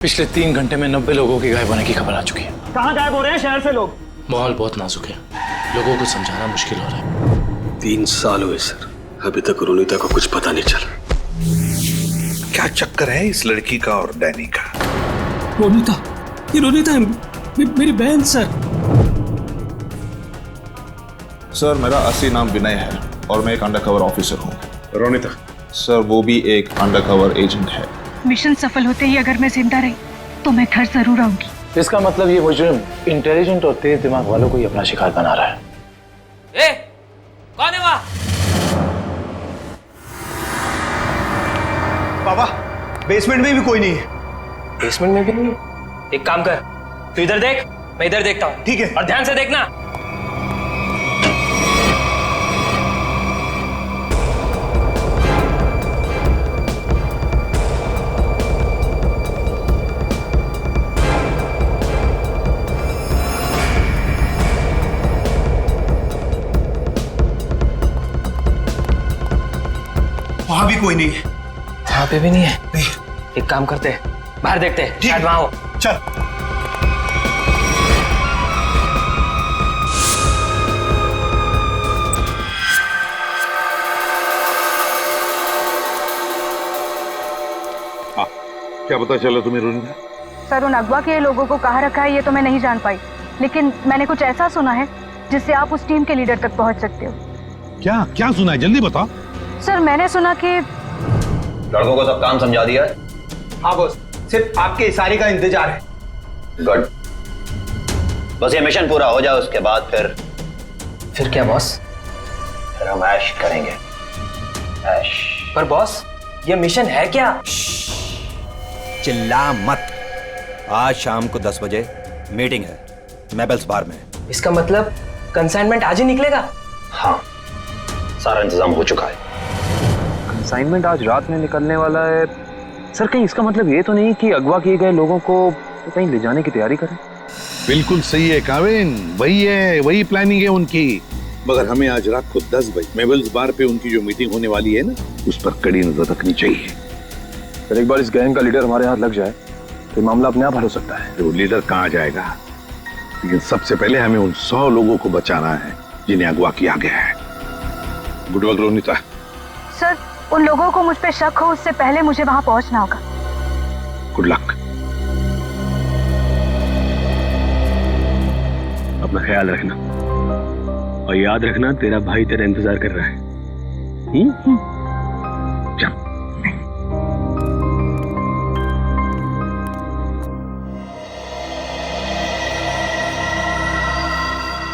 पिछले 3 घंटे में 90 लोगों के गायब होने की खबर आ चुकी है। कहाँ गायब हो रहे हैं शहर से लोग? माहौल बहुत नाजुक है, लोगों को समझाना मुश्किल हो रहा है। 3 साल हुए सर, अभी तक रोनिता को कुछ पता नहीं चला। क्या चक्कर है इस लड़की का और डैनी का? रोनिता, ये रोनिता है, मेरी बहन सर। सर मेरा असली नाम विनय है और मैं एक अंडरकवर ऑफिसर हूँ। रोनिता? सर वो भी एक अंडरकवर एजेंट है। मिशन सफल होते ही अगर मैं जिंदा रही तो मैं घर जरूर आऊंगी। इसका मतलब ये मुजरिम इंटेलिजेंट और तेज दिमाग वालों को ही अपना शिकार बना रहा है। ए, कौन है वहाँ? बाबा, बेसमेंट में भी कोई नहीं है। बेसमेंट में भी नहीं? एक काम कर, तू इधर देख, मैं इधर देखता हूँ। ठीक है। और ध्यान से देखना। वहां भी कोई नहीं है। वहां पे भी नहीं है? नहीं। एक काम करते हैं, बाहर देखते हैं, शायद वहां हो। चल। क्या पता चला तुम्हें रोनिता? सर, उन अगवा के लोगों को कहाँ रखा है ये तो मैं नहीं जान पाई, लेकिन मैंने कुछ ऐसा सुना है जिससे आप उस टीम के लीडर तक पहुंच सकते हो। क्या क्या सुना है, जल्दी बताओ। सर, मैंने सुना कि लड़कों को सब काम समझा दिया है? हाँ बॉस, सिर्फ आपके इशारे का इंतजार है। गुड। बस ये मिशन पूरा हो जाए, उसके बाद फिर क्या बॉस? फिर हम ऐश करेंगे। ऐश। पर बॉस, ये मिशन है क्या? चिल्ला मत। आज शाम को 10 बजे मीटिंग है मेबल्स बार में। इसका मतलब कंसाइनमेंट आज ही निकलेगा? हाँ, सारा इंतजाम हो चुका है। कंसाइनमेंट आज रात में निकलने वाला है। सर, कहीं इसका मतलब ये तो नहीं कि अगवा किए गए लोगों को तो कहीं ले जाने की तैयारी करें? बिल्कुल सही है काविन, वही है, वही प्लानिंग है उनकी। मगर हमें आज रात को 10 बजे मेबल्स बार पे उनकी जो मीटिंग होने वाली है ना, उस पर कड़ी नजर रखनी चाहिए। सर, एक बार इस गैंग का लीडर हमारे हाथ लग जाए तो मामला अपने आप हल हो सकता है। तो लीडर कहाँ जाएगा, लेकिन सबसे पहले हमें उन 100 लोगों को बचाना है जिन्हें अगवा किया गया है। Good work Ronita. सर, उन लोगों को मुझ पे शक हो उससे पहले मुझे वहां पहुंचना होगा। Good luck. अपना ख्याल रखना और याद रखना तेरा भाई तेरा इंतजार कर रहा है। चल।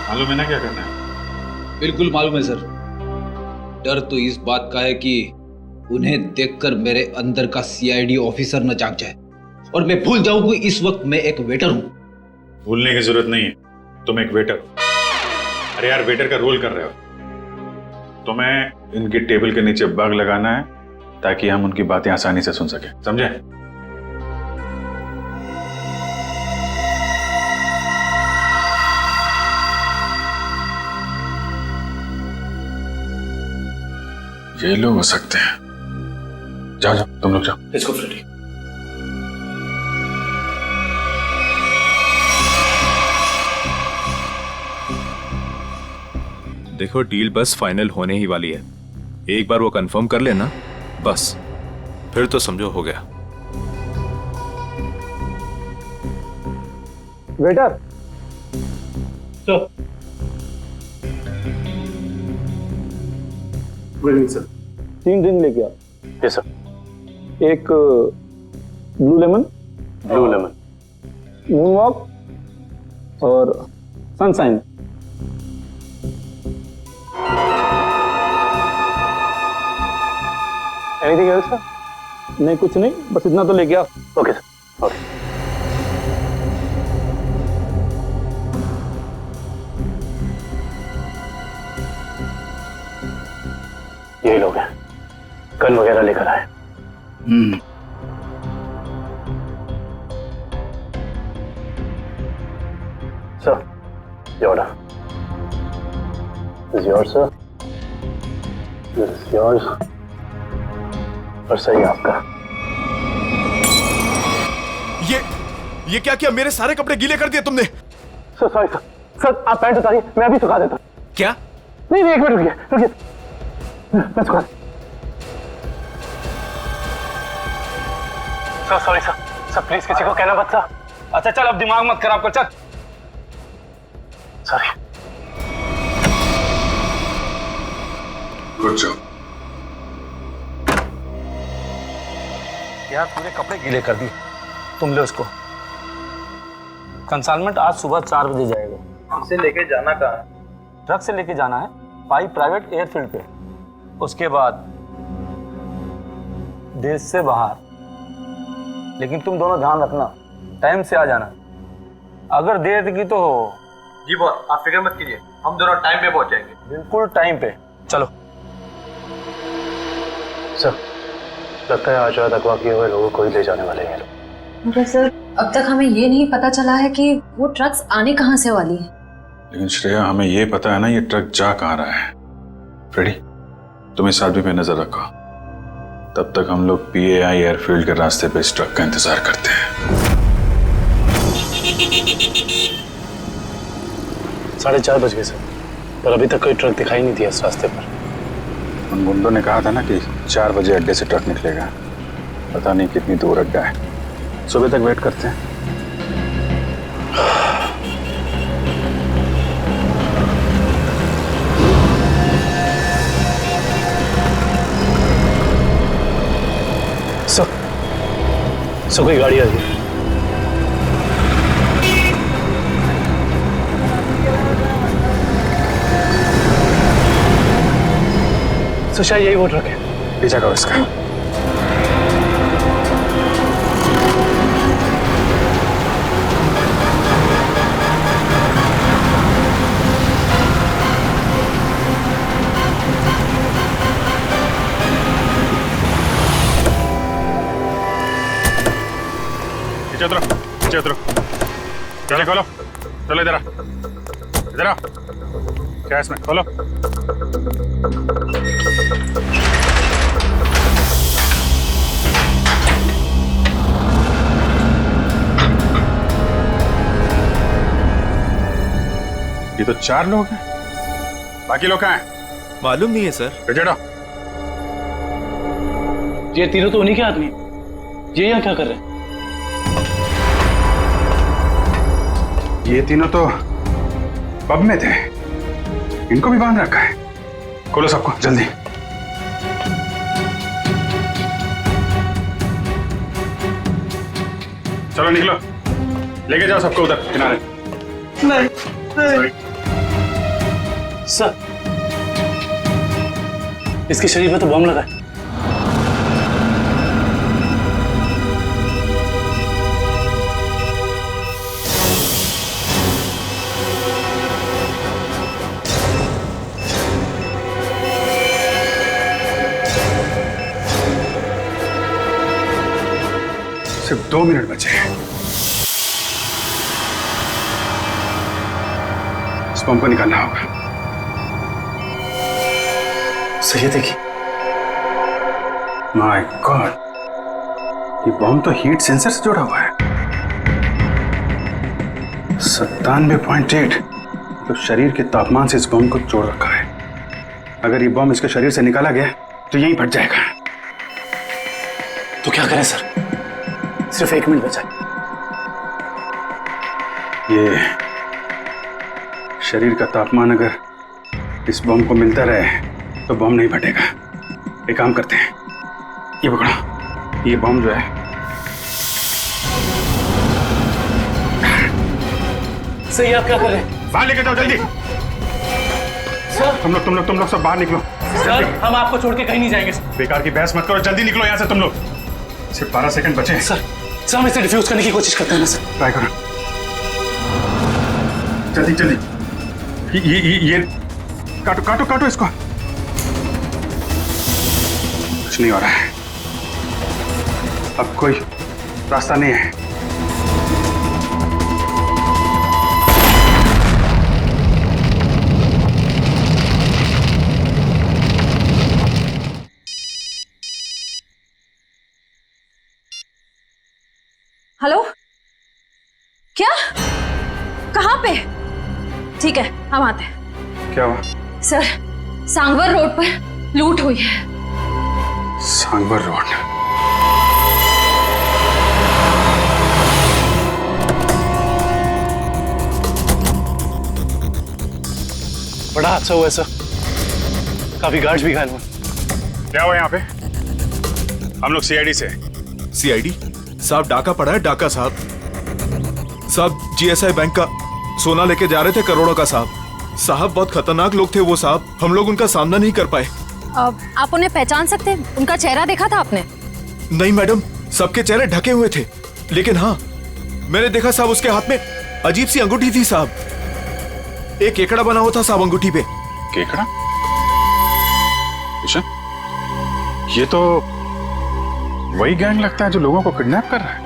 मालूम है ना क्या करना है? बिल्कुल मालूम है सर। डर तो इस बात का है कि उन्हें देखकर मेरे अंदर का सीआईडी ऑफिसर न जाग जाए और मैं भूल जाऊं कि इस वक्त मैं एक वेटर हूं। भूलने की जरूरत नहीं है, तुम एक वेटर हो। अरे यार, वेटर का रोल कर रहे हो। तुम्हें इनकी टेबल के नीचे बग लगाना है ताकि हम उनकी बातें आसानी से सुन सके, समझे? ये लोग हो सकते हैं। जाओ जाओ, तुम लोग जाओ। इसको फ्रेडी। देखो, डील बस फाइनल होने ही वाली है। एक बार वो कंफर्म कर लेना बस, फिर तो समझो हो गया। वेटर। सर। सर 3 ड्रिंक लेके आ। Yes sir. एक ब्लू लेमन, मून वॉक और सनशाइन। Anything else sir? नहीं, कुछ नहीं, बस इतना तो लेके आ। Okay sir, okay. यही लोग हैं, गन वगैरह लेकर आए। Sir, your order. This is yours sir, this is yours और सही आपका। ये क्या किया? मेरे सारे कपड़े गीले कर दिए तुमने। सर सॉरी सर, सर आप पैंट उतारिए, मैं अभी सुखा देता हूँ। क्या? नहीं नहीं, एक मिनट रुकिए रुकिए, मैं सुखा। Sir sorry sir, sir please किसी को कहना मत सर। अच्छा चल, अब दिमाग मत खराब कर, चल। सॉरी। Good job. यार पूरे कपड़े गीले कर दिए। तुम ले उसको। कंसाइनमेंट आज सुबह 4 बजे जाएगा। इसे लेके जाना कहाँ है? ट्रक से लेके जाना है पाई प्राइवेट एयरफील्ड पे। उसके बाद देश से बाहर। लेकिन तुम दोनों ध्यान रखना, टाइम से आ जाना। अगर देर की तो जी बॉस, आप फिक्र मत कीजिए, हम दोनों टाइम पे पहुंचेंगे। बिल्कुल टाइम पे। चलो। सर लगता है आज रात अगवा किए हुए लोगों को ही ले जाने वाले हैं। मगर सर अब तक हमें ये नहीं पता चला है कि वो ट्रक्स आने कहाँ से वाली है। लेकिन श्रेया, हमें ये पता है ना ये ट्रक जा कहाँ रहा है। फ्रेडी, तुम इस आदमी पे नजर रखो, तब तक हम लोग PAI एयरफील्ड के रास्ते पे इस ट्रक का इंतजार करते हैं। 4:30 बज गए सर, पर अभी तक कोई ट्रक दिखाई नहीं दिया इस रास्ते पर। उन गुंडों ने कहा था ना कि 4 बजे अड्डे से ट्रक निकलेगा। पता नहीं कितनी दूर अड्डा है। सुबह तक वेट करते हैं। सो कोई गाड़ी आ गई। तो शायद यही वो ट्रक है। पीछा करो इसका। पीछे उतरो, पीछे उतरो। पीछे खोलो। चलो इधर आ, इधर आ। क्या है इसमें? खोलो। ये तो 4 लोग हैं, बाकी लोग कहाँ हैं? मालूम नहीं है सर। बेचड़ो। ये तीनों तो उन्हीं के आदमी। ये यहाँ क्या कर रहे हैं? ये तीनों तो पब में थे, इनको भी बांध रखा है। खोलो सबको जल्दी। चलो निकलो, लेके जाओ सबको उधर किनारे। नहीं सर, इसके शरीर में तो बम लगा है। सिर्फ 2 मिनट बचे हैं। इस बम को निकालना होगा। सही देखिए। माय गॉड, ये बम तो हीट सेंसर से जुड़ा हुआ है। 97.8 तो शरीर के तापमान से इस बम को जोड़ रखा है। अगर ये बम इसके शरीर से निकाला गया तो यहीं फट जाएगा। तो क्या करें सर? सिर्फ 1 मिनट बचा। ये शरीर का तापमान अगर इस बम को मिलता रहे तो बम नहीं फटेगा। एक काम करते हैं, ये पकड़ो, ये बम जो है सही। आप क्या कर रहे हैं? बाहर लेके जाओ जल्दी। सर तुम लोग सब बाहर निकलो। सर हम आपको छोड़ के कहीं नहीं जाएंगे। बेकार की बहस मत करो, जल्दी निकलो यहाँ से तुम लोग। सिर्फ 12 सेकंड बचे हैं। सर हम इसे डिफ्यूज करने की कोशिश करते हैं ना सर। ट्राई करो जल्दी जल्दी। ये काटो काटो काटो इसको। कुछ नहीं हो रहा है, अब कोई रास्ता नहीं है। हेलो पे? ठीक है, हम आते हैं। क्या हुआ? सर, सांगवर रोड पर लूट हुई है। सांगवर रोड? बड़ा हादसा हुआ है सर, काफी गार्ड्स भी घायल हुए। क्या हुआ यहाँ पे? हम लोग सीआईडी से। सीआईडी साहब, डाका पड़ा है, डाका साहब। साहब जीएसआई बैंक का सोना लेके जा रहे थे, करोड़ों का साहब बहुत खतरनाक लोग थे वो साहब, हम लोग उनका सामना नहीं कर पाए। आप उन्हें पहचान सकते हैं? उनका चेहरा देखा था आपने? नहीं मैडम, सबके चेहरे ढके हुए थे, लेकिन हाँ मैंने देखा साहब उसके हाथ में अजीब सी अंगूठी थी साहब, एक केकड़ा बना हुआ था साहब अंगूठी पे। केकड़ा? किशन, ये तो वही गैंग लगता है जो लोगों को किडनैप कर रहा है।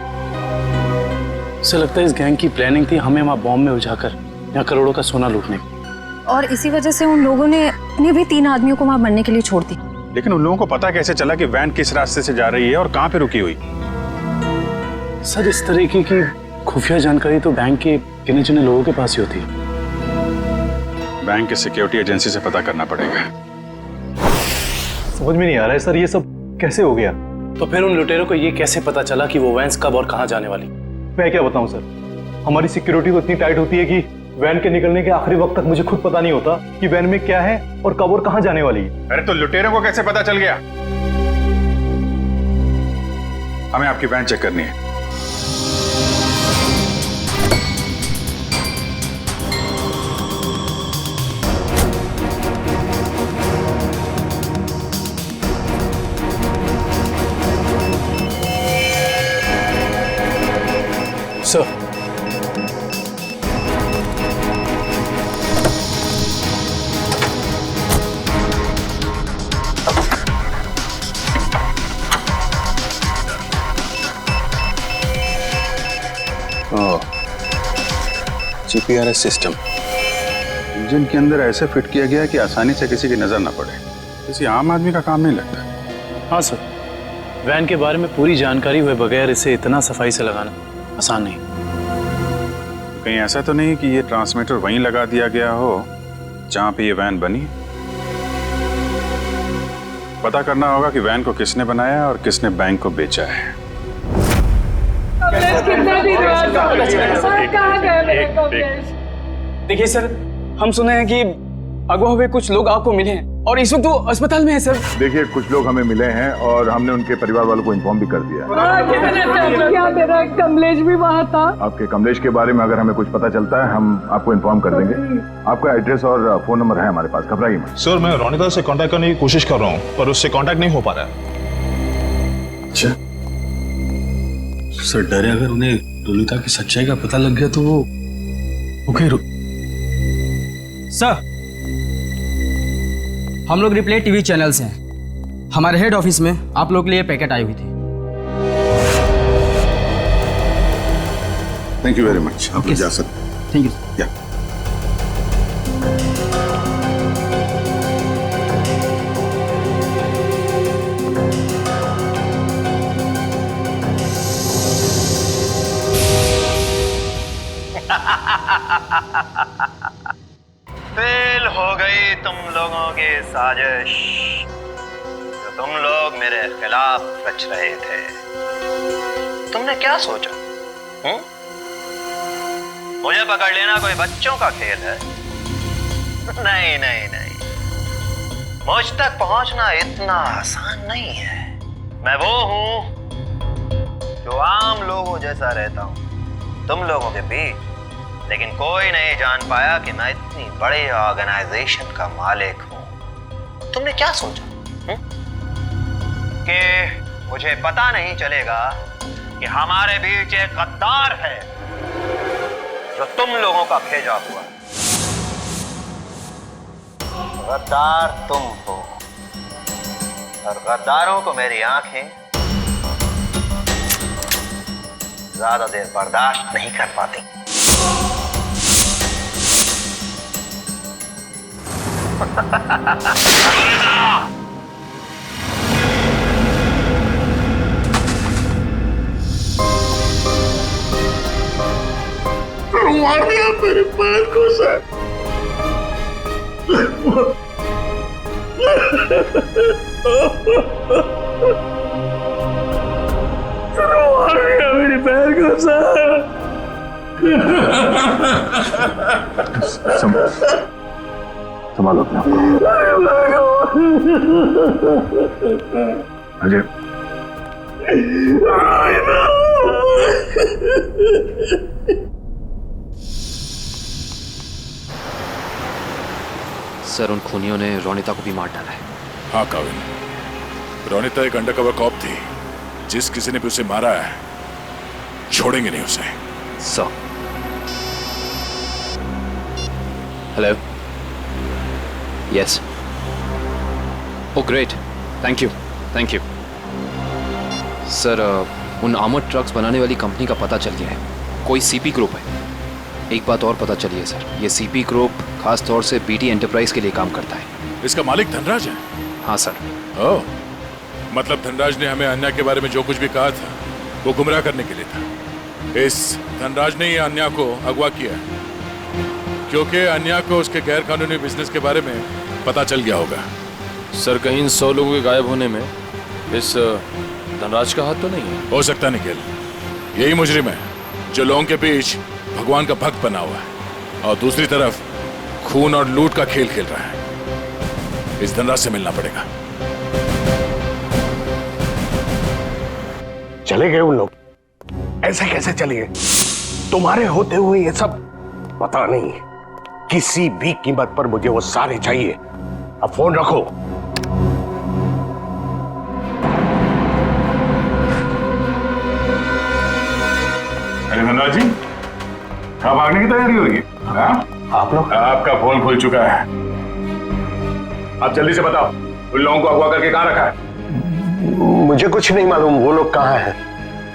उसे लगता है इस गैंग की प्लानिंग थी हमें वहां बॉम्ब में उलझाकर यहाँ करोड़ों का सोना लूटने की। और इसी वजह से उन लोगों ने अपने भी 3 आदमियों को वहां मरने के लिए छोड़ दी। लेकिन उन लोगों को पता कैसे चला कि वैन किस रास्ते से जा रही है और कहां पे रुकी हुई? सर, इस तरीके की खुफिया जानकारी तो बैंक के गिने चुने लोगों के पास ही होती है। बैंक के सिक्योरिटी एजेंसी से पता करना पड़ेगा। समझ में नहीं आ रहा है सर, ये सब कैसे हो गया? तो फिर उन लुटेरों को ये कैसे पता चला कि वो वैन कब और कहां जाने वाली? मैं क्या बताऊं सर, हमारी सिक्योरिटी तो इतनी टाइट होती है कि वैन के निकलने के आखिरी वक्त तक मुझे खुद पता नहीं होता कि वैन में क्या है और कब और कहां जाने वाली है। अरे तो लुटेरों को कैसे पता चल गया? हमें आपकी वैन चेक करनी है। सर, जीपीआरएस सिस्टम इंजन के अंदर ऐसे फिट किया गया है कि आसानी से किसी की नजर ना पड़े। किसी आम आदमी का काम नहीं लगता। हाँ सर, वैन के बारे में पूरी जानकारी हुए बगैर इसे इतना सफाई से लगाना आसान नहीं। कहीं ऐसा तो नहीं कि ये ट्रांसमीटर वहीं लगा दिया गया हो जहां पे ये वैन बनी? पता करना होगा कि वैन को किसने बनाया और किसने बैंक को बेचा है। देखिए सर, हम सुने हैं कि अगवा हुए कुछ लोग आपको मिले हैं और इस वक्त वो अस्पताल में है सर। देखिए, कुछ लोग हमें मिले हैं और हमने उनके परिवार वालों को इन्फॉर्म भी कर दिया है। क्या मेरा कमलेश भी वहाँ था? आपके कमलेश के बारे में अगर हमें कुछ पता चलता है हम आपको इन्फॉर्म कर देंगे। आपका एड्रेस और फोन नंबर है हमारे पास, घबराइए मत। सर, मैं रोनिता से कांटेक्ट करने की कोशिश कर रहा हूँ पर उससे कांटेक्ट नहीं हो पा रहा है। अच्छा सर, डरे अगर उन्हें रोनिता की सच्चाई का पता लग गया तो वो सर, हम लोग रिप्ले टीवी चैनल से हैं। हमारे हेड ऑफिस में आप लोग के लिए पैकेट आई हुई थी। Thank you very much. आप जा सकते हैं। Thank you. फेल हो गई तुम लोगों की साजिश जो तुम लोग मेरे खिलाफ रच रहे थे। तुमने क्या सोचा? मुझे पकड़ लेना कोई बच्चों का खेल है? नहीं नहीं नहीं, मुझ तक पहुंचना इतना आसान नहीं है। मैं वो हूं जो आम लोगों जैसा रहता हूं तुम लोगों के बीच, लेकिन कोई नहीं जान पाया कि मैं इतनी बड़ी ऑर्गेनाइजेशन का मालिक हूं। तुमने क्या सोचा कि मुझे पता नहीं चलेगा कि हमारे बीच एक गद्दार है जो तुम लोगों का भेजा हुआ? गद्दार तुम हो और गद्दारों को मेरी आंखें ज्यादा देर बर्दाश्त नहीं कर पाती। मार दिया मेरे पैर को सर। मार दिया मेरे पैर को सर। संभालो अपने आप को। अजय सर, उन खूनियों ने रोनिता को भी मार डाला है। हाँ काविन, रोनिता एक अंडरकवर कॉप थी। जिस किसी ने भी उसे मारा है, छोड़ेंगे नहीं उसे। Sir. Hello. Yes. Oh great, thank you. Sir, उन आर्मर्ड ट्रक्स बनाने वाली कंपनी का पता चल गया है। कोई सीपी ग्रुप है। एक बात और पता चली है सर, ये सीपी ग्रुप खास तौर से बीटी एंटरप्राइज के लिए काम करता है। इसका मालिक धनराज है? हाँ सर। ओह, मतलब धनराज ने हमें अन्या के बारे में जो कुछ भी कहा था वो गुमराह करने के लिए था। इस धनराज ने ही अन्या को अगवा किया क्योंकि अन्या को उसके गैर कानूनी बिजनेस के बारे में पता चल गया होगा। सर, कहीं इन 100 लोगों के गायब होने में इस धनराज का हाथ तो नहीं है? हो सकता निखिल, यही मुजरिम है जो लोगों के बीच भगवान का भक्त बना हुआ है और दूसरी तरफ खून और लूट का खेल खेल रहा है। इस धनराज से मिलना पड़ेगा। चले गए उन लोग? ऐसे कैसे चले गए? तुम्हारे होते हुए ये सब पता नहीं। किसी भी कीमत पर मुझे वो सारे चाहिए। अब फोन रखो। अरे धनराज जी, कहाँ भागने की तैयारी हो रही है? आप लोग? आपका फोन खुल चुका है। आप जल्दी से बताओ, उन लोगों को अगवा करके कहाँ रखा है? मुझे कुछ नहीं मालूम वो लोग कहाँ हैं।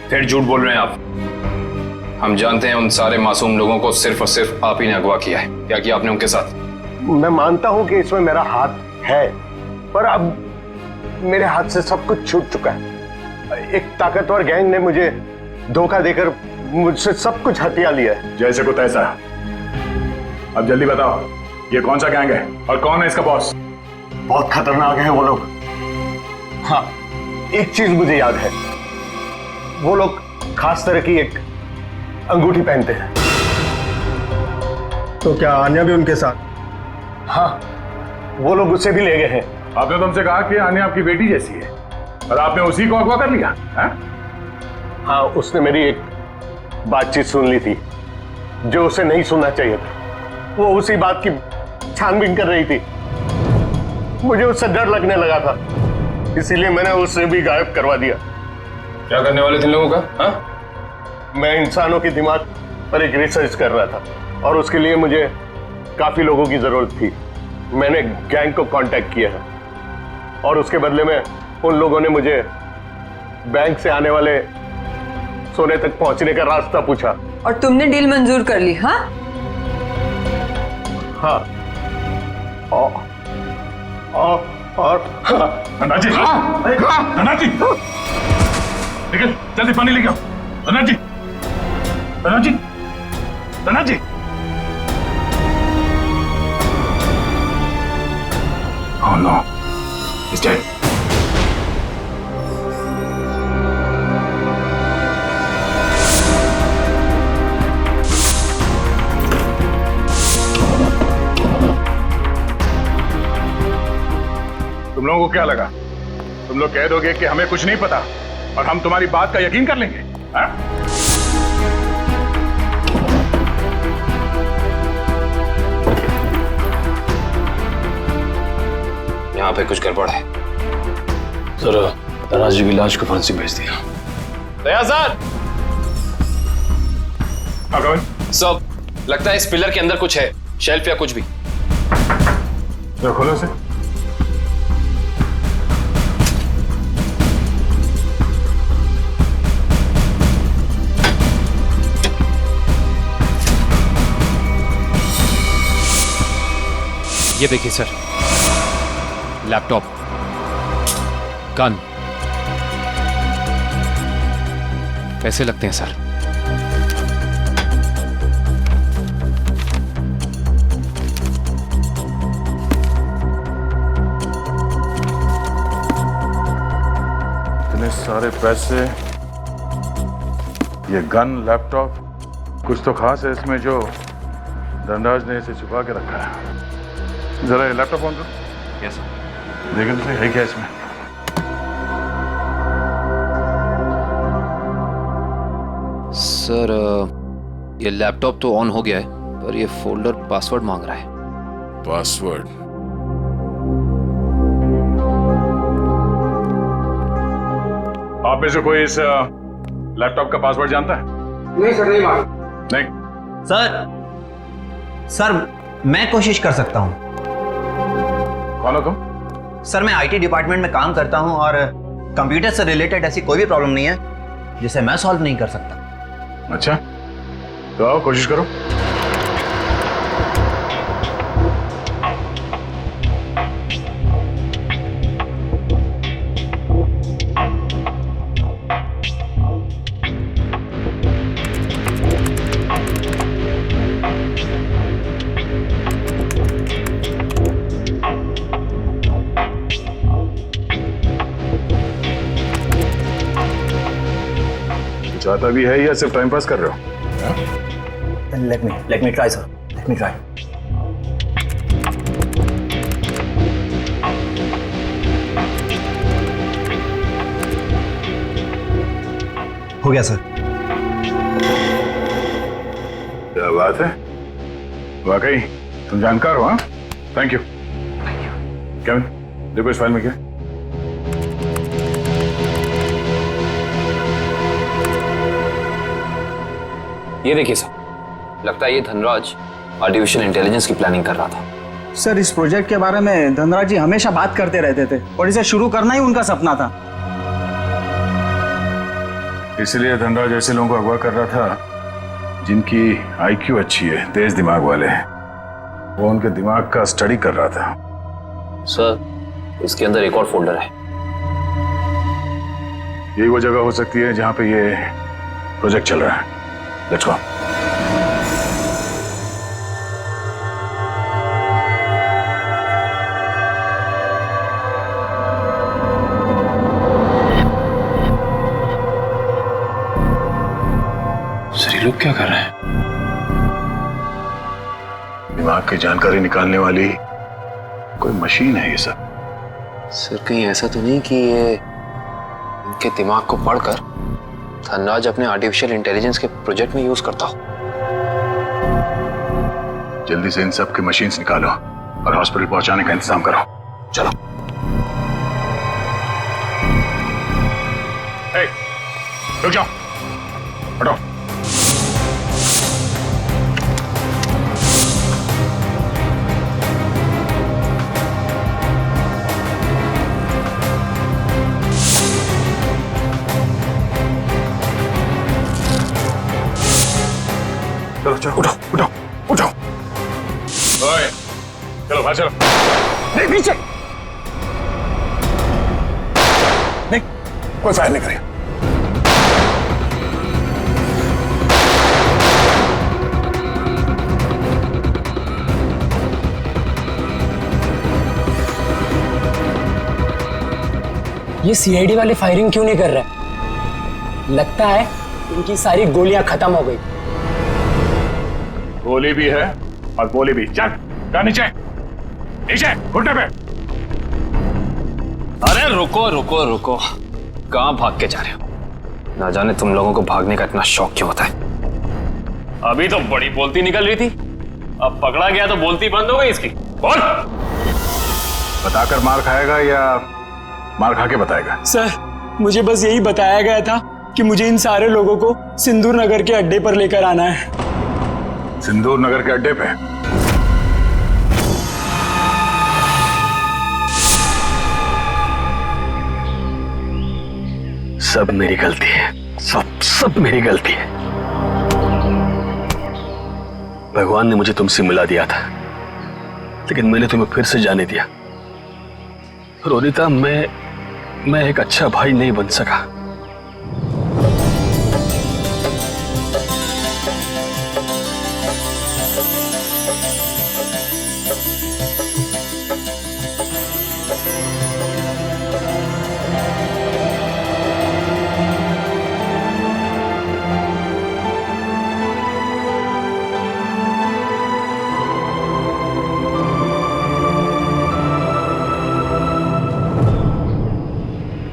फिर झूठ बोल रहे हैं आप। हम जानते हैं उन सारे मासूम लोगों को सिर्फ और सिर्फ आप ही ने अगवा किया है। क्या किया आपने उनके साथ? मैं मानता हूं कि इसमें मेरा हाथ है, पर अब मेरे हाथ से सब कुछ छूट चुका है। एक ताकतवर गैंग ने मुझे धोखा देकर मुझसे सब कुछ हथिया लिया है। जैसे को तैसा। अब जल्दी बताओ, ये कौन सा गैंग है और कौन है इसका बॉस? बहुत खतरनाक है वो लोग। हाँ, एक चीज मुझे याद है, वो लोग खास तरह की एक अंगूठी पहनते हैं। तो क्या आन्या भी उनके साथ? हाँ, वो लोग उसे भी ले गए हैं। आपने तुमसे कहा कि आन्या आपकी बेटी जैसी है और आपने उसी को अगवा कर लिया है? हाँ, उसने मेरी एक बातचीत सुन ली थी जो उसे नहीं सुनना चाहिए था। वो उसी बात की छानबीन कर रही थी। मुझे उससे डर लगने लगा था, इसीलिए मैंने उसे भी गायब करवा दिया। क्या करने वाले थे लोगों का? हाँ? मैं इंसानों के दिमाग पर एक रिसर्च कर रहा था और उसके लिए मुझे काफी लोगों की जरूरत थी। मैंने गैंग को कांटेक्ट किया है और उसके बदले में उन लोगों ने मुझे बैंक से आने वाले सोने तक पहुंचने का रास्ता पूछा। और तुमने डील मंजूर कर ली? हाँ हाँ। और धनराज जी, धनराज जी, निकल जल्दी पानी लेके आओ। धनराज जी, धनराज जी, धनराज जी। Oh no, he's dead. तुम लोगों को क्या लगा? तुम लोग कह दोगे कि हमें कुछ नहीं पता और हम तुम्हारी बात का यकीन कर लेंगे? हाँ? यहाँ पे कुछ गड़बड़ है। सर, धनराज जी की लाश को फांसी भेज दिया। दया सर। सब लगता है इस पिलर के अंदर कुछ है, शेल्फ या कुछ भी। तो खोलो से। ये देखिए सर, लैपटॉप, गन। कैसे लगते हैं सर? सारे पैसे, ये गन, लैपटॉप, कुछ तो खास है इसमें जो धनराज ने इसे छुपा के रखा है। जरा ये लैपटॉप ऑन करो। Yes sir. देखो तो है क्या इसमें। सर ये लैपटॉप तो ऑन हो गया है, पर ये फोल्डर पासवर्ड मांग रहा है। पासवर्ड? आप में से कोई इस लैपटॉप का पासवर्ड जानता है? नहीं सर, नहीं मालूम। नहीं सर मैं कोशिश कर सकता हूँ। कौन हो तुम? सर मैं आईटी डिपार्टमेंट में काम करता हूँ और कंप्यूटर से रिलेटेड ऐसी कोई भी प्रॉब्लम नहीं है जिसे मैं सॉल्व नहीं कर सकता। अच्छा, तो आओ कोशिश करो। चाहता भी है या सिर्फ टाइम पास कर रहे हो? Let me try, sir. Let me try. हो गया सर। क्या बात है, वाकई तुम जानकार हो। हाँ, थैंक यू। केविन, देखो इस फाइल में क्या। ये देखिए सर, लगता है ये धनराज आर्टिफिशियल इंटेलिजेंस की प्लानिंग कर रहा था। सर इस प्रोजेक्ट के बारे में धनराज जी हमेशा बात करते रहते थे और इसे शुरू करना ही उनका सपना था। इसलिए धनराज ऐसे लोगों को अगवा कर रहा था जिनकी आईक्यू अच्छी है, तेज दिमाग वाले हैं। वो उनके दिमाग का स्टडी कर रहा था। सर इसके अंदर एक और फोल्डर है। यही वो जगह हो सकती है जहां पे ये प्रोजेक्ट चल रहा है। Let's go. सर ये लोग क्या कर रहे हैं? दिमाग की जानकारी निकालने वाली कोई मशीन है ये सब। सर कहीं ऐसा तो नहीं कि ये इनके दिमाग को पढ़कर धनराज अपने आर्टिफिशियल इंटेलिजेंस के प्रोजेक्ट में यूज करता हो? जल्दी से इन सब के मशीन्स निकालो और हॉस्पिटल पहुंचाने का इंतजाम करो। चलो। रुक जाओ, हटो। चलो चलो, उठो उठो उठो। ओए, चलो बाहर चलो। नहीं पीछे। नहीं, कोई फायर नहीं करेगा। ये सीआईडी वाले फायरिंग क्यों नहीं कर रहे? लगता है इनकी सारी गोलियां खत्म हो गई। गोली भी है और गोली भी। चल नीचे नीचे, घुटने पे। अरे रुको रुको रुको, कहां भाग के जा रहे हो? ना जाने तुम लोगों को भागने का इतना शौक क्यों होता है। अभी तो बड़ी बोलती निकल रही थी, अब पकड़ा गया तो बोलती बंद हो गई इसकी। बोल। बताकर मार खाएगा या मार खा के बताएगा? सर मुझे बस यही बताया गया था कि मुझे इन सारे लोगों को सिंदूर नगर के अड्डे पर लेकर आना है। सिंदूर नगर के अड्डे पे? सब मेरी गलती है, सब मेरी गलती है। भगवान ने मुझे तुमसे मिला दिया था, लेकिन मैंने तुम्हें फिर से जाने दिया। रोनिता, मैं एक अच्छा भाई नहीं बन सका।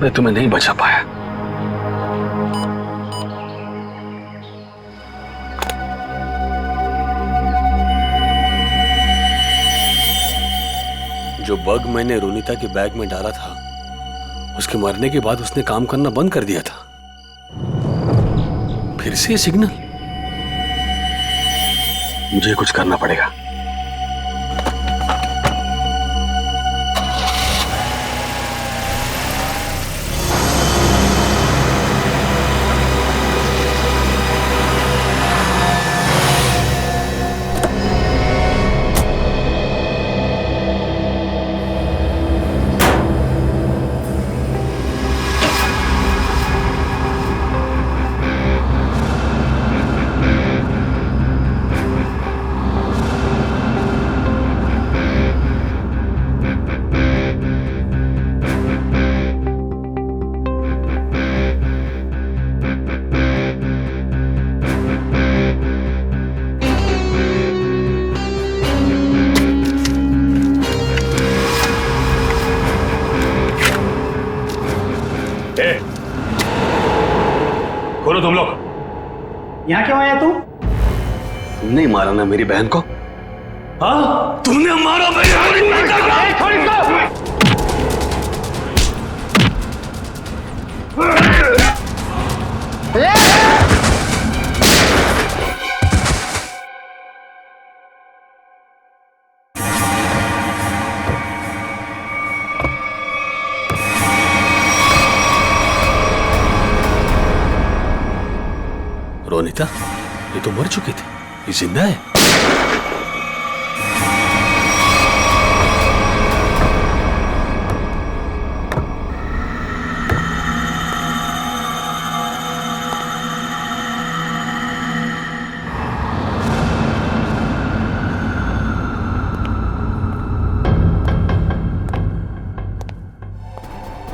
मैं तुम्हें नहीं बचा पाया। जो बग मैंने रोनिता के बैग में डाला था, उसके मरने के बाद उसने काम करना बंद कर दिया था। फिर से ये सिग्नल, मुझे कुछ करना पड़ेगा। खोलो तुम लोग। यहाँ क्यों आया तू? नहीं मारा ना मेरी बहन को? हाँ, तुमने मारा मेरी बहन को। रोनिता, ये तो मर चुकी थी, ये जिंदा है।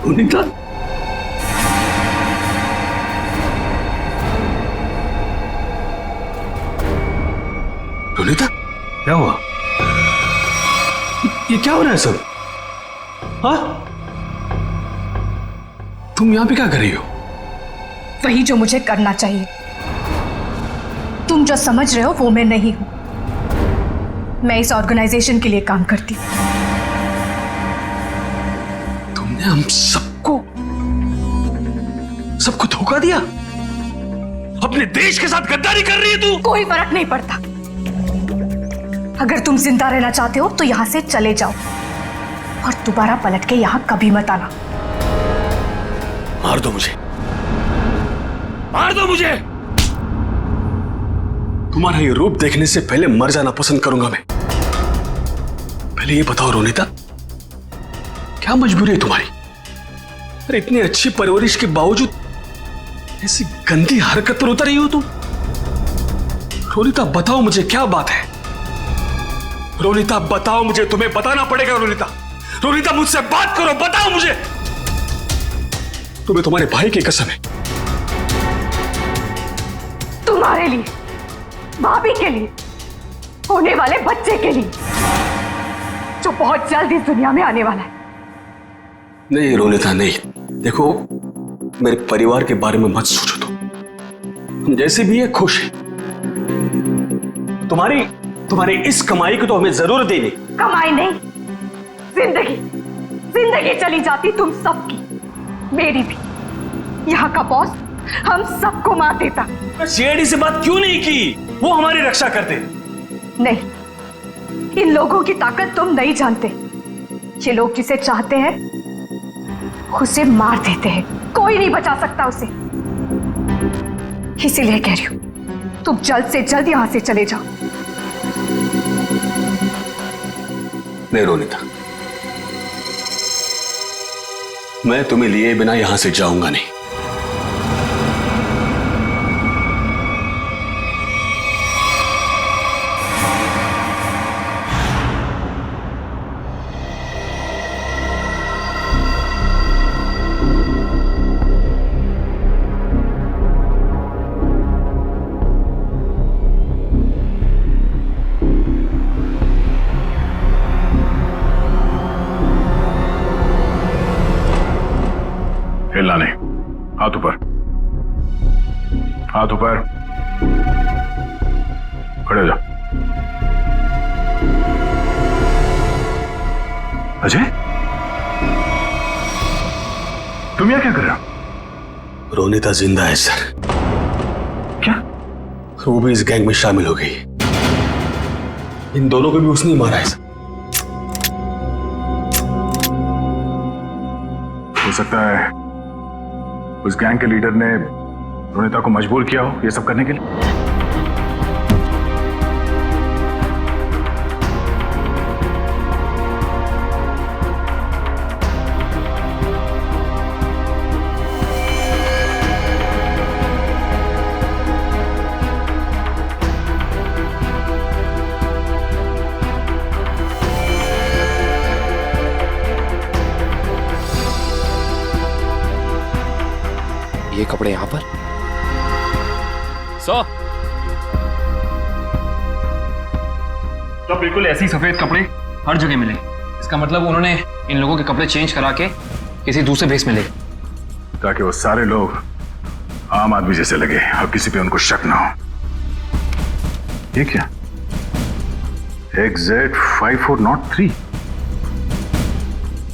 रोनिता, रोनिता, क्या हुआ? ये क्या हो रहा है सब? हाँ? तुम यहां पे क्या कर रही हो? वही जो मुझे करना चाहिए। तुम जो समझ रहे हो वो मैं नहीं हूं। मैं इस ऑर्गेनाइजेशन के लिए काम करती हूं। तुमने हम सबको धोखा दिया? अपने देश के साथ गद्दारी कर रही है तू? कोई फर्क नहीं पड़ता। अगर तुम जिंदा रहना चाहते हो तो यहां से चले जाओ और दोबारा पलट के यहां कभी मत आना। मार दो मुझे, मार दो मुझे। तुम्हारा ये रूप देखने से पहले मर जाना पसंद करूंगा मैं। पहले ये बताओ रोनिता, क्या मजबूरी है तुम्हारी? अरे इतनी अच्छी परवरिश के बावजूद ऐसी गंदी हरकत पर उतर रही हो तुम। रोनिता बताओ मुझे, क्या बात है? रोनिता बताओ मुझे, तुम्हें बताना पड़ेगा। रोनिता, रोनिता मुझसे बात करो, बताओ मुझे। तुम्हें तुम्हारे भाई की कसम है। तुम्हारे लिए, भाभी के लिए, होने वाले बच्चे के लिए जो बहुत जल्द इस दुनिया में आने वाला है। नहीं रोनिता नहीं, देखो मेरे परिवार के बारे में मत सोचो। तुम जैसे भी है खुश है। तुम्हारी इस कमाई को तो हमें जरूर देनी। कमाई नहीं, जिंदगी जिंदगी चली जाती तुम सबकी, मेरी भी। यहाँ का बॉस हम सबको मार देता। सीआईडी से बात क्यों नहीं की? वो हमारी रक्षा करते। नहीं, इन लोगों की ताकत तुम नहीं जानते। ये लोग जिसे चाहते हैं उसे मार देते हैं, कोई नहीं बचा सकता उसे। इसीलिए कह रही हूं, तुम जल्द से जल्द यहां से चले जाओ। नहीं रोनिता, मैं तुम्हें लिए बिना यहां से जाऊंगा नहीं। हाथ ऊपर, खड़े हो जाओ। अजय, तुम यहाँ क्या कर रहे हो? रोनिता जिंदा है सर। क्या? वो भी इस गैंग में शामिल हो गई। इन दोनों को भी उसने ही मारा है सर। हो सकता है उस गैंग के लीडर ने रोनिता को मजबूर किया हो ये सब करने के लिए। ये कपड़े यहां पर तो बिल्कुल ऐसे ही सफेद कपड़े हर जगह मिले। इसका मतलब उन्होंने इन लोगों के कपड़े चेंज करा के किसी दूसरे भेस में ले, ताकि वो सारे लोग आम आदमी जैसे लगे और किसी पे उनको शक ना हो। ये क्या? XZ5403,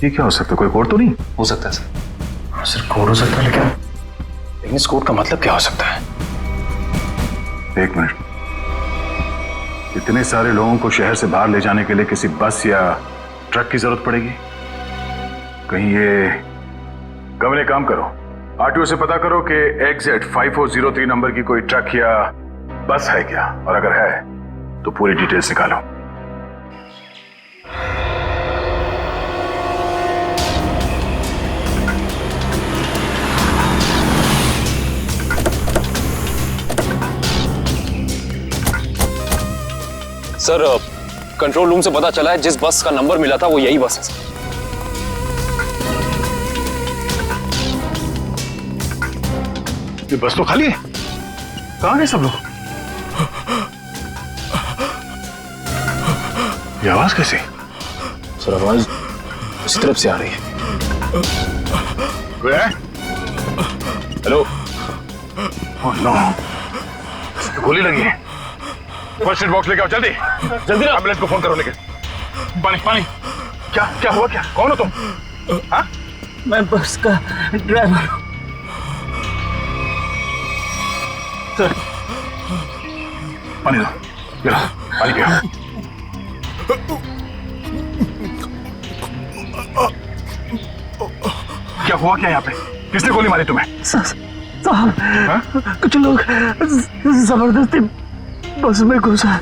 ये क्या हो सकता है? कोई कोड तो नहीं हो सकता है सर। सर कोड हो सकता है, लेकिन इस कोड का मतलब क्या हो सकता है? एक मिनट, इतने सारे लोगों को शहर से बाहर ले जाने के लिए किसी बस या ट्रक की जरूरत पड़ेगी। कहीं ये कमरे काम करो, आरटीओ से पता करो कि XZ5403 नंबर की कोई ट्रक या बस है क्या, और अगर है तो पूरी डिटेल्स निकालो। सर कंट्रोल रूम से पता चला है जिस बस का नंबर मिला था वो यही बस है सर। ये बस तो खाली है, कहां गए सब लोग? ये आवाज कैसी? सर आवाज इस तरफ से आ रही है। कोई है? हेलो। ओह नो, गोली लगी है। फर्स्ट एड बॉक्स लेके आओ जल्दी जल्दी। एम्बुलेंस को फोन करो। लेके पानी पानी। क्या क्या हुआ? क्या, कौन हो तुम? हाँ? मैं बस का ड्राइवर हूं। सर पानी दो, ये लो, पानी पियो। क्या हुआ क्या यहाँ पे? किसने गोली मारी तुम्हें? साहब कुछ लोग जबरदस्ती बस में घुसा,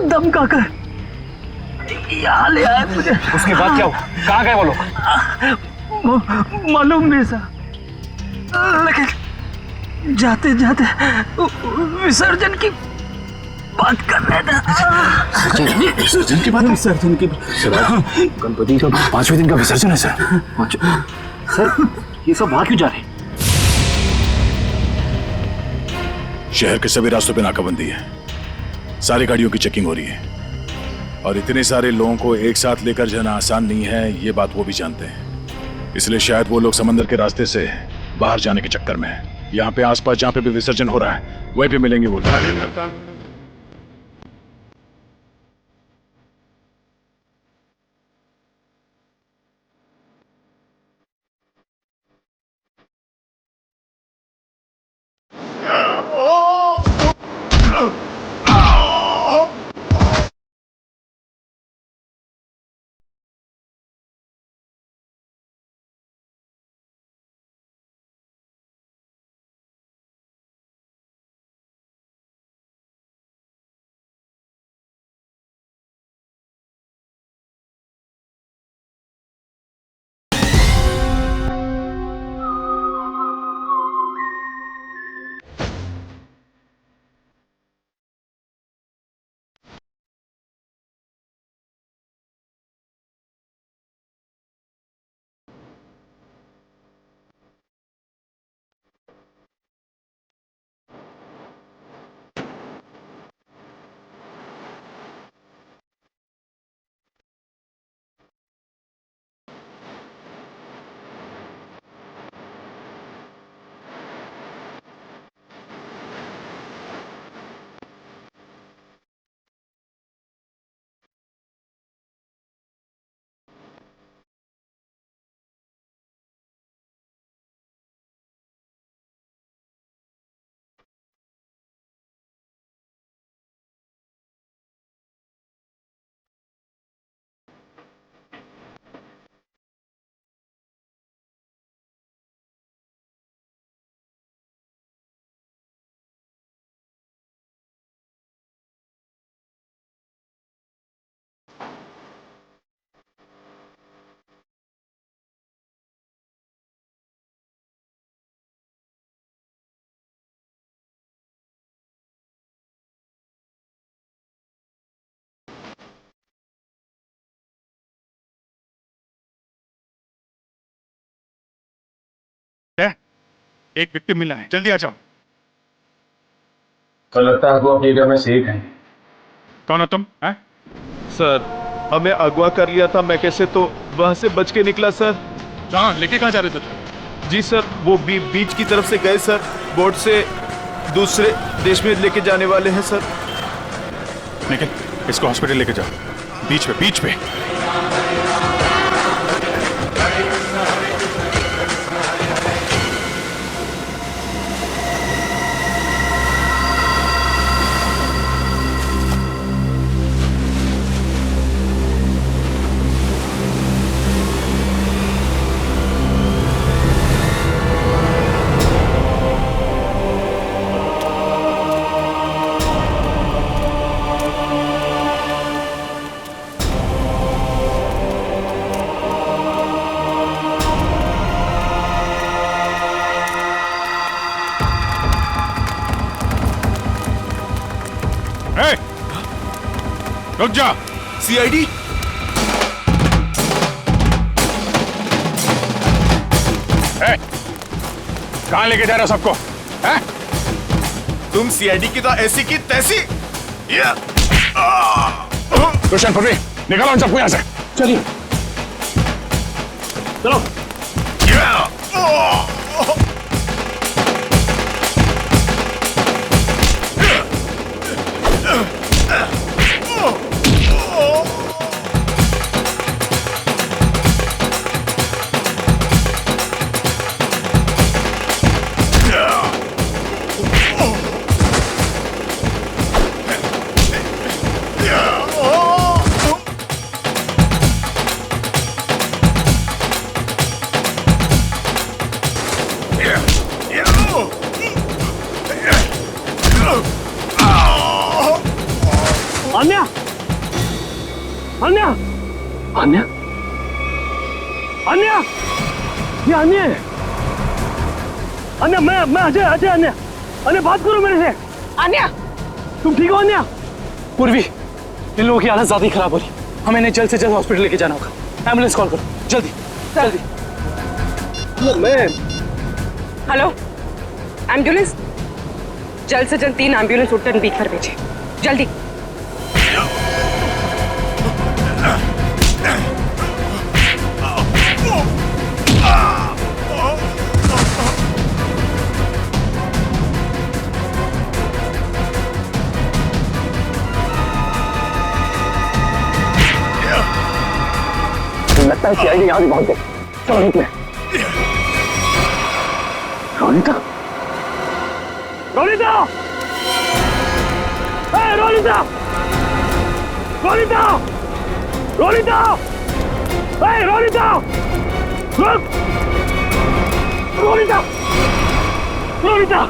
धमका कर यहाँ ले आए मुझे। उसके बाद क्या हुआ? कहाँ गए वो लोग? मालूम नहीं साहब, लेकिन जाते जाते विसर्जन की बात कर रहे थे। विसर्जन की बात? विसर्जन की गणपति का 5वें दिन का विसर्जन है सर। सर ये सब वहां क्यों जा रहे हैं? शहर के सभी रास्तों पे नाकाबंदी है, सारी गाड़ियों की चेकिंग हो रही है, और इतने सारे लोगों को एक साथ लेकर जाना आसान नहीं है, ये बात वो भी जानते हैं। इसलिए शायद वो लोग समंदर के रास्ते से बाहर जाने के चक्कर में हैं। यहाँ पे आसपास जहाँ पे भी विसर्जन हो रहा है वहीं पे मिलेंगे वो लोग। एक विक्टिम मिला है, जल्दी आ जाओ। तो लगता है वो अपनी एरिया में सेफ है। कौन हो तुम? हैं? सर हमें अगवा कर लिया था, मैं कैसे तो वहां से बच के निकला सर। कहाँ लेके कहाँ जा रहे थे? जी सर, वो बीच की तरफ से गए सर, बोट से दूसरे देश में लेके जाने वाले हैं सर। लेकिन इसको हॉस्पिटल लेके जाओ, बीच पे। रुक जा। सीआईडी? कहाँ लेके जा रहे हो सबको? हैं? तुम सीआईडी की तो ऐसी की तैसी। रोशन पटरी, निकालो उन सबको यहाँ से। चलिए चलो। अन्या, अन्या, अन्या, अन्या, ये अन्या है। अन्या, मैं अजय, अन्या, अन्या बात करो मेरे से। अन्या, तुम ठीक हो अन्या? पूर्वी, इन लोगों की हालत ज्यादा ही खराब हो रही, हमें इन्हें जल्द से जल्द हॉस्पिटल लेके जाना होगा। एम्बुलेंस कॉल करो, जल्दी जल्दी। मैं हेलो, एम्बुलेंस, जल्द से जल्द 3 एम्बुलेंस उत्तर बीच पर भेजिए, जल्दी। लगता है सीआईडी यहाँ भी पहुंच गई। चलो निकले। रोनिता, रोनिता, रोनिता, रोनिता, रोनिता, रोनिता, रुक, रोनिता, रोनिता,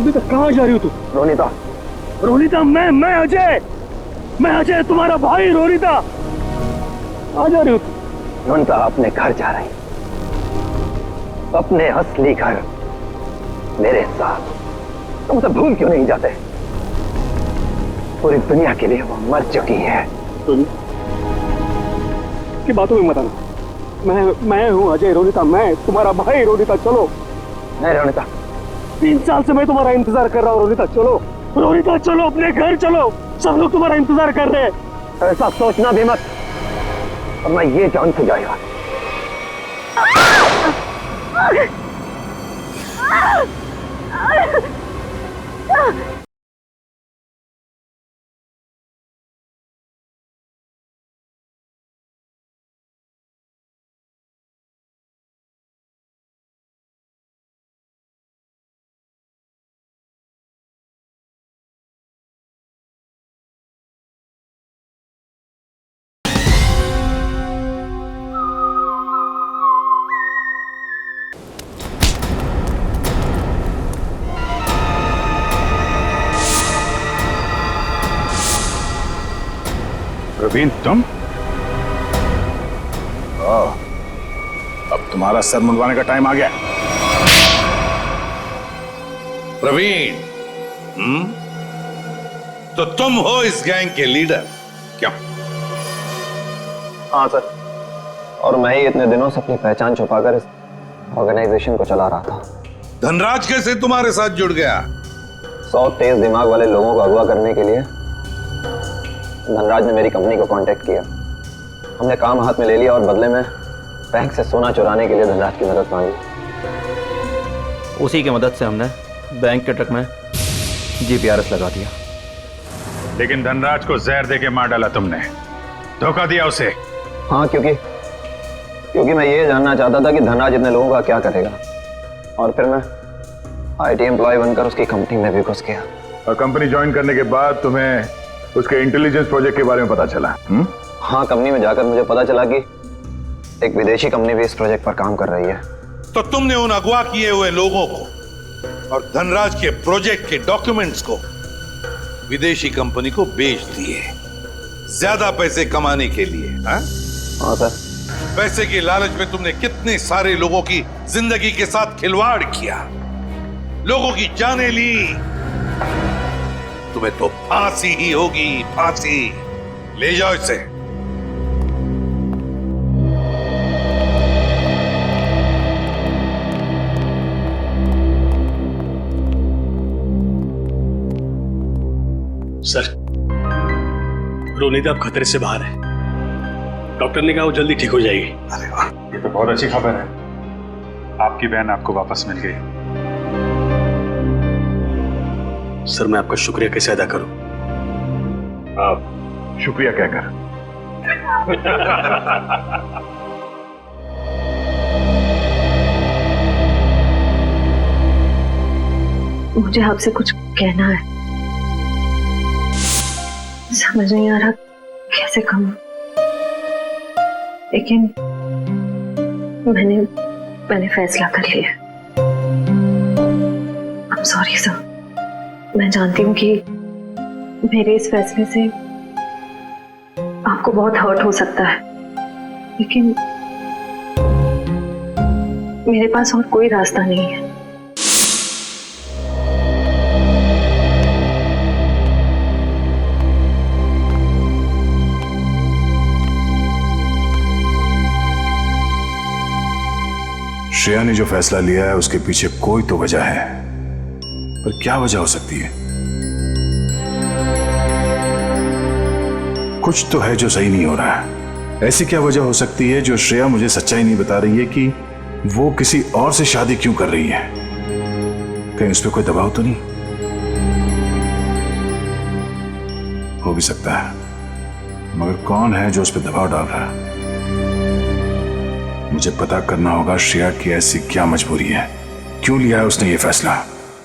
बेटा कहाँ जा रही हो तू? रोनिता, रोनिता, मैं अजय तुम्हारा भाई। रोनिता, आ जा रही हो? रोनिता अपने घर जा रही, अपने असली घर, मेरे साथ। तुम तो भूल क्यों नहीं जाते? पूरी दुनिया के लिए वो मर चुकी है। की बातों में मत आना। मैं हूँ अजय। रोनिता, मैं तुम्हारा भाई। रोनिता चलो। नहीं रोनिता, 3 साल से मैं तुम्हारा इंतजार कर रहा हूँ। रोनिता चलो, रोनिता चलो, अपने घर चलो, सब लोग तुम्हारा इंतजार कर रहे हैं। ऐसा सोचना भी मत, और मैं ये जान से जाएगा। प्रवीण, तुम? अब तुम्हारा सर मुंडवाने का टाइम आ गया। प्रवीण, तो तुम हो इस गैंग के लीडर? क्यों? हाँ सर, और मैं ही इतने दिनों से अपनी पहचान छुपाकर इस ऑर्गेनाइजेशन को चला रहा था। धनराज कैसे तुम्हारे साथ जुड़ गया? 100 तेज दिमाग वाले लोगों को अगवा करने के लिए धनराज ने मेरी कंपनी को कांटेक्ट किया। हमने काम हाथ में ले लिया और बदले में बैंक से सोना चुराने के लिए धनराज की मदद मांगी। उसी की मदद से हमने बैंक के ट्रक में जीपीआरएस लगा दिया। लेकिन धनराज को जहर देके मार डाला तुमने, धोखा दिया उसे। हाँ, क्योंकि मैं ये जानना चाहता था कि धनराज इतने लोगों का क्या करेगा, और फिर मैं आईटी एम्प्लॉय बनकर उसकी कंपनी में भी घुस गया। और कंपनी ज्वाइन करने के बाद तुम्हें उसके इंटेलिजेंस प्रोजेक्ट के बारे में पता चला? हाँ, कंपनी में जाकर मुझे पता चला कि एक विदेशी कंपनी भी इस प्रोजेक्ट पर काम कर रही है। तो तुमने उन अगवा किए हुए लोगों को और धनराज के प्रोजेक्ट के डॉक्यूमेंट्स को विदेशी कंपनी को बेच दिए, ज्यादा पैसे कमाने के लिए। हाँ सर। पैसे के लालच में तुमने कितने सारे लोगों की जिंदगी के साथ खिलवाड़ किया, लोगों की जानें ली। तुम्हें तो फांसी ही होगी, फांसी। ले जाओ इसे। सर, रोनिता अब खतरे से बाहर है। डॉक्टर ने कहा वो जल्दी ठीक हो जाएगी। अरे वाह, ये तो बहुत अच्छी खबर है। आपकी बहन आपको वापस मिल गई। सर, मैं आपका शुक्रिया कैसे अदा करूं? आप शुक्रिया क्या कर? मुझे आपसे कुछ कहना है, समझ नहीं आ रहा कैसे कहूं, लेकिन मैंने फैसला कर लिया। I'm sorry सर, मैं जानती हूँ कि मेरे इस फैसले से आपको बहुत हर्ट हो सकता है, लेकिन मेरे पास और कोई रास्ता नहीं है। श्रेया ने जो फैसला लिया है उसके पीछे कोई तो वजह है, पर क्या वजह हो सकती है? कुछ तो है जो सही नहीं हो रहा है। ऐसी क्या वजह हो सकती है जो श्रेया मुझे सच्चाई नहीं बता रही है कि वो किसी और से शादी क्यों कर रही है? कहीं उस पर कोई दबाव तो नहीं? हो भी सकता है, मगर कौन है जो उस पर दबाव डाल रहा है? मुझे पता करना होगा श्रेया की ऐसी क्या मजबूरी है, क्यों लिया है उसने ये फैसला।